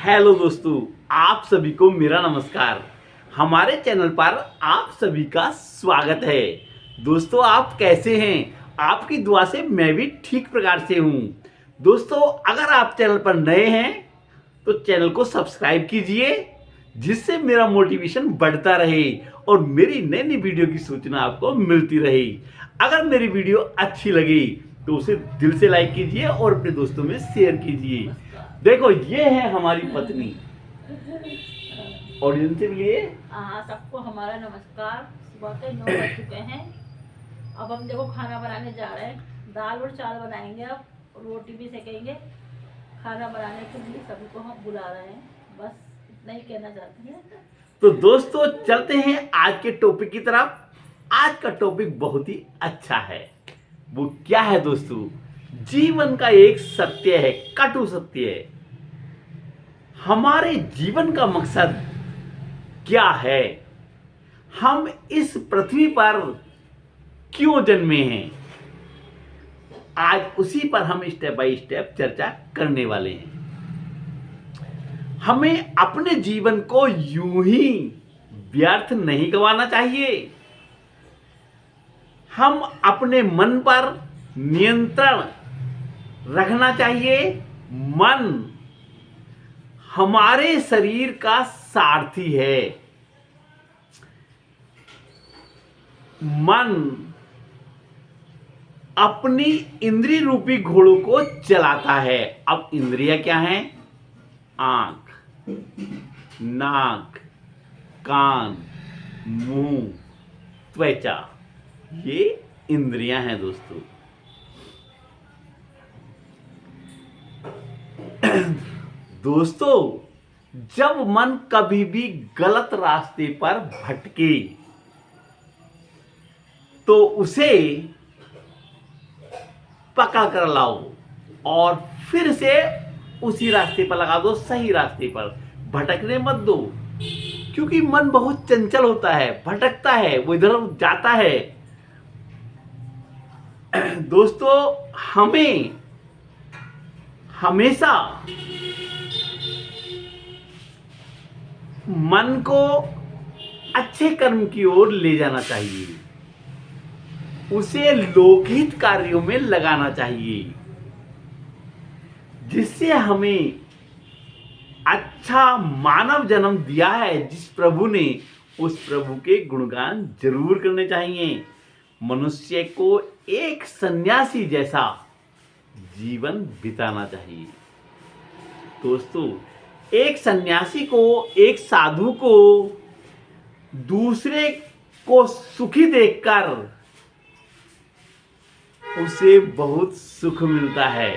Hello दोस्तों, आप सभी को मेरा नमस्कार। हमारे चैनल पर आप सभी का स्वागत है। दोस्तों, आप कैसे हैं? आपकी दुआ से मैं भी ठीक प्रकार से हूं। दोस्तों, अगर आप चैनल पर नए हैं तो चैनल को सब्सक्राइब कीजिए, जिससे मेरा मोटिवेशन बढ़ता रहे और मेरी नई नई वीडियो की सूचना आपको मिलती रहे। अगर मेरी वीडियो अच्छी लगी तो उसे दिल से लाइक कीजिए और अपने दोस्तों में शेयर कीजिए। देखो, ये है हमारी पत्नी। ऑडियंस के लिए हाँ, सबको हमारा नमस्कार। सुबह के 9 बज चुके हैं। अब हम देखो खाना बनाने जा रहे हैं। दाल और चावल बनाएंगे, अब रोटी भी सेकेंगे। खाना बनाने के लिए सभी को हम बुला रहे हैं। बस इतना ही कहना चाहते हैं। तो दोस्तों, चलते हैं आज के टॉपिक की तरफ। आज का टॉपिक बहुत ही अच्छा है। वो क्या है दोस्तों? जीवन का एक सत्य है, कटु सत्य है। हमारे जीवन का मकसद क्या है? हम इस पृथ्वी पर क्यों जन्मे हैं? आज उसी पर हम स्टेप बाय स्टेप चर्चा करने वाले हैं। हमें अपने जीवन को यूं ही व्यर्थ नहीं गंवाना चाहिए। हम अपने मन पर नियंत्रण रखना चाहिए। मन हमारे शरीर का सारथी है। मन अपनी इंद्रिय रूपी घोड़ों को चलाता है। अब इंद्रियां क्या हैं? आंख, नाक, कान, मुंह, त्वचा, ये इंद्रियां हैं दोस्तों। दोस्तों, जब मन कभी भी गलत रास्ते पर भटके तो उसे पकड़ कर लाओ और फिर से उसी रास्ते पर लगा दो, सही रास्ते पर। भटकने मत दो, क्योंकि मन बहुत चंचल होता है, भटकता है, वो इधर जाता है। दोस्तों, हमें हमेशा मन को अच्छे कर्म की ओर ले जाना चाहिए, उसे लोकहित कार्यों में लगाना चाहिए, जिससे हमें अच्छा मानव जन्म दिया है जिस प्रभु ने, उस प्रभु के गुणगान जरूर करने चाहिए। मनुष्य को एक सन्यासी जैसा जीवन बिताना चाहिए। दोस्तों, एक सन्यासी को, एक साधु को दूसरे को सुखी देखकर उसे बहुत सुख मिलता है।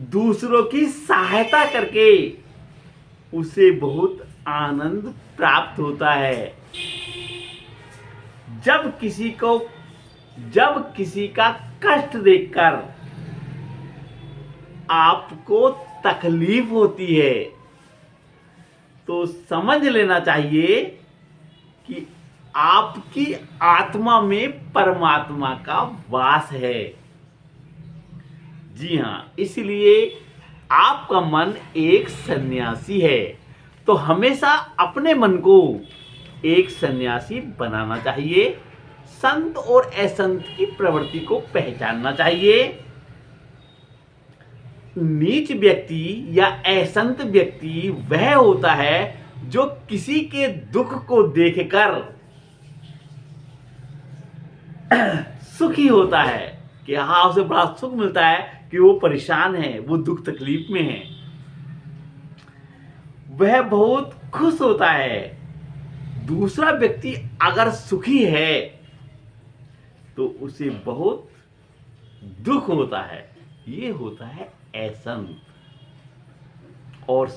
दूसरों की सहायता करके उसे बहुत आनंद प्राप्त होता है। जब किसी का कष्ट देखकर आपको तकलीफ होती है तो समझ लेना चाहिए कि आपकी आत्मा में परमात्मा का वास है। जी हाँ, इसलिए आपका मन एक सन्यासी है, तो हमेशा अपने मन को एक सन्यासी बनाना चाहिए। संत और असंत की प्रवृत्ति को पहचानना चाहिए। नीच व्यक्ति या असंत व्यक्ति वह होता है जो किसी के दुख को देखकर सुखी होता है कि हाँ, उसे बड़ा सुख मिलता है कि वो परेशान है, वो दुख तकलीफ में है। वह बहुत खुश होता है। दूसरा व्यक्ति अगर सुखी है तो उसे बहुत दुख होता है। ये होता है असंत। और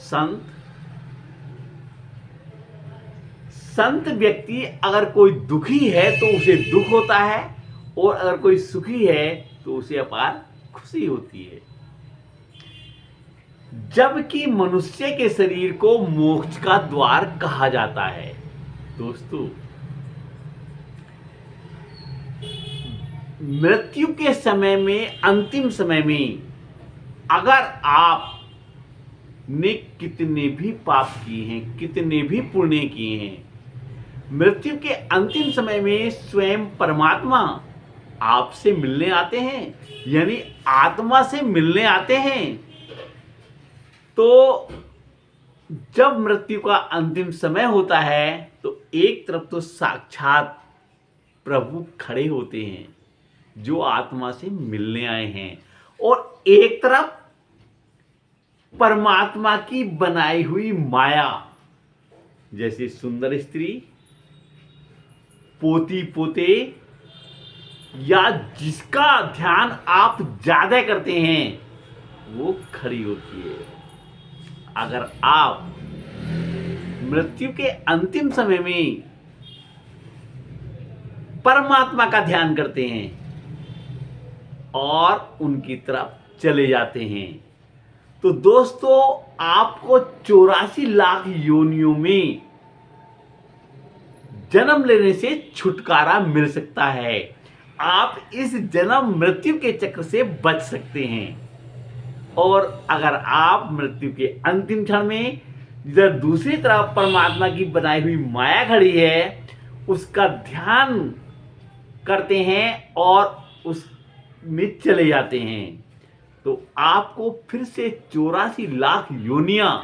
संत व्यक्ति अगर कोई दुखी है तो उसे दुख होता है, और अगर कोई सुखी है तो उसे अपार खुशी होती है। जबकि मनुष्य के शरीर को मोक्ष का द्वार कहा जाता है। दोस्तों, मृत्यु के समय में, अंतिम समय में अगर आप ने कितने भी पाप किए हैं, कितने भी पुण्य किए हैं, मृत्यु के अंतिम समय में स्वयं परमात्मा आपसे मिलने आते हैं, यानी आत्मा से मिलने आते हैं। तो जब मृत्यु का अंतिम समय होता है तो एक तरफ तो साक्षात प्रभु खड़े होते हैं जो आत्मा से मिलने आए हैं, और एक तरफ परमात्मा की बनाई हुई माया, जैसे सुंदर स्त्री, पोती पोते, या जिसका ध्यान आप ज्यादा करते हैं वो खड़ी होती है। अगर आप मृत्यु के अंतिम समय में परमात्मा का ध्यान करते हैं और उनकी तरफ चले जाते हैं, तो दोस्तों आपको 84 लाख योनियों में जन्म लेने से छुटकारा मिल सकता है। आप इस जन्म मृत्यु के चक्र से बच सकते हैं। और अगर आप मृत्यु के अंतिम क्षण में इधर दूसरी तरफ परमात्मा की बनाई हुई माया खड़ी है, उसका ध्यान करते हैं और उसमें चले जाते हैं, तो आपको फिर से 84 लाख योनियां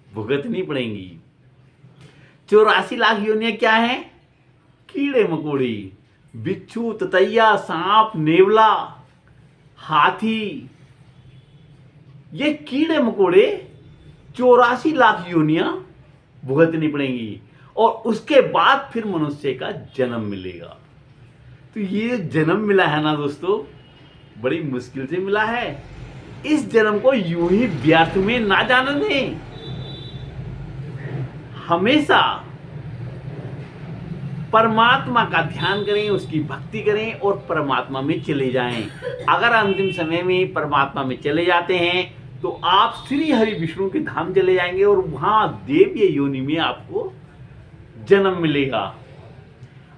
भुगतनी पड़ेंगी। 84 लाख योनियां क्या हैं? कीड़े मकोड़े, बिच्छू, ततैया, सांप, नेवला, हाथी, ये कीड़े मकोड़े 84 लाख योनियां भुगतनी पड़ेंगी, और उसके बाद फिर मनुष्य का जन्म मिलेगा। तो ये जन्म मिला है ना दोस्तों, बड़ी मुश्किल से मिला है। इस जन्म को यूं ही व्यर्थ में ना जाने दें। हमेशा परमात्मा का ध्यान करें, उसकी भक्ति करें और परमात्मा में चले जाएं। अगर अंतिम समय में परमात्मा में चले जाते हैं तो आप श्री हरि विष्णु के धाम चले जाएंगे और वहां देवीय योनि में आपको जन्म मिलेगा,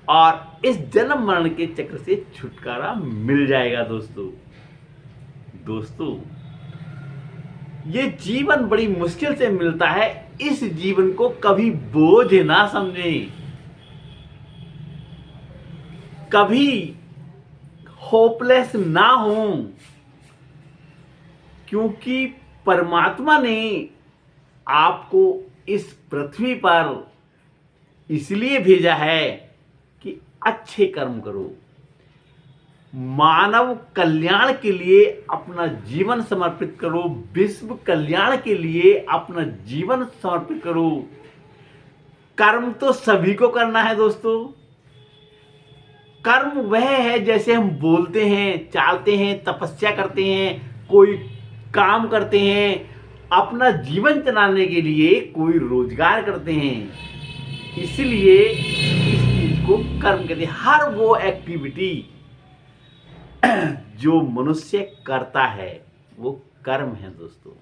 और इस जन्म मरण के चक्र से छुटकारा मिल जाएगा। दोस्तों ये जीवन बड़ी मुश्किल से मिलता है। इस जीवन को कभी बोझ ना समझें, कभी होपलेस ना हो, क्योंकि परमात्मा ने आपको इस पृथ्वी पर इसलिए भेजा है कि अच्छे कर्म करो, मानव कल्याण के लिए अपना जीवन समर्पित करो, विश्व कल्याण के लिए अपना जीवन समर्पित करो। कर्म तो सभी को करना है दोस्तों। कर्म वह है जैसे हम बोलते हैं, चालते हैं, तपस्या करते हैं, कोई काम करते हैं, अपना जीवन चलाने के लिए कोई रोजगार करते हैं, इसलिए इस चीज को कर्म कहते हैं। हर वो एक्टिविटी जो मनुष्य करता है वो कर्म है दोस्तों।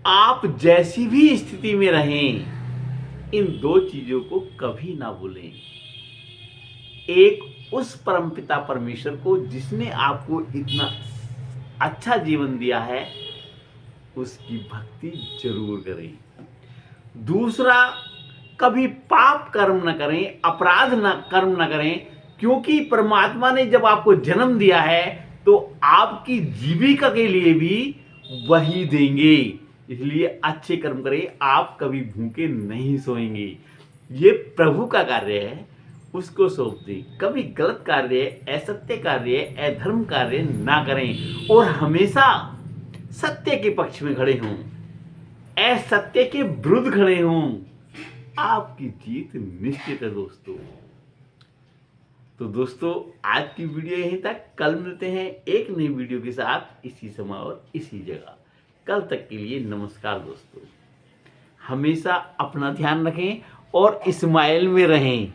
आप जैसी भी स्थिति में रहें, इन दो चीजों को कभी ना भूलें। एक उस परमपिता परमेश्वर को जिसने आपको इतना अच्छा जीवन दिया है, उसकी भक्ति जरूर करें। दूसरा, कभी पाप कर्म न करें, अपराध न कर्म न करें, क्योंकि परमात्मा ने जब आपको जन्म दिया है तो आपकी जीविका के लिए भी वही देंगे। इसलिए अच्छे कर्म करें, आप कभी भूखे नहीं सोएंगे। ये प्रभु का कार्य है, उसको सौंप दें। कभी गलत कार्य, असत्य कार्य, अधर्म कार्य ना करें, और हमेशा सत्य के पक्ष में खड़े हों, असत्य के विरुद्ध खड़े हों। आपकी जीत निश्चित है दोस्तों। तो दोस्तों आज की वीडियो यहीं तक। कल मिलते हैं एक नई वीडियो के साथ, इसी समय और इसी जगह। कल तक के लिए नमस्कार दोस्तों। हमेशा अपना ध्यान रखें और स्माइल में रहें।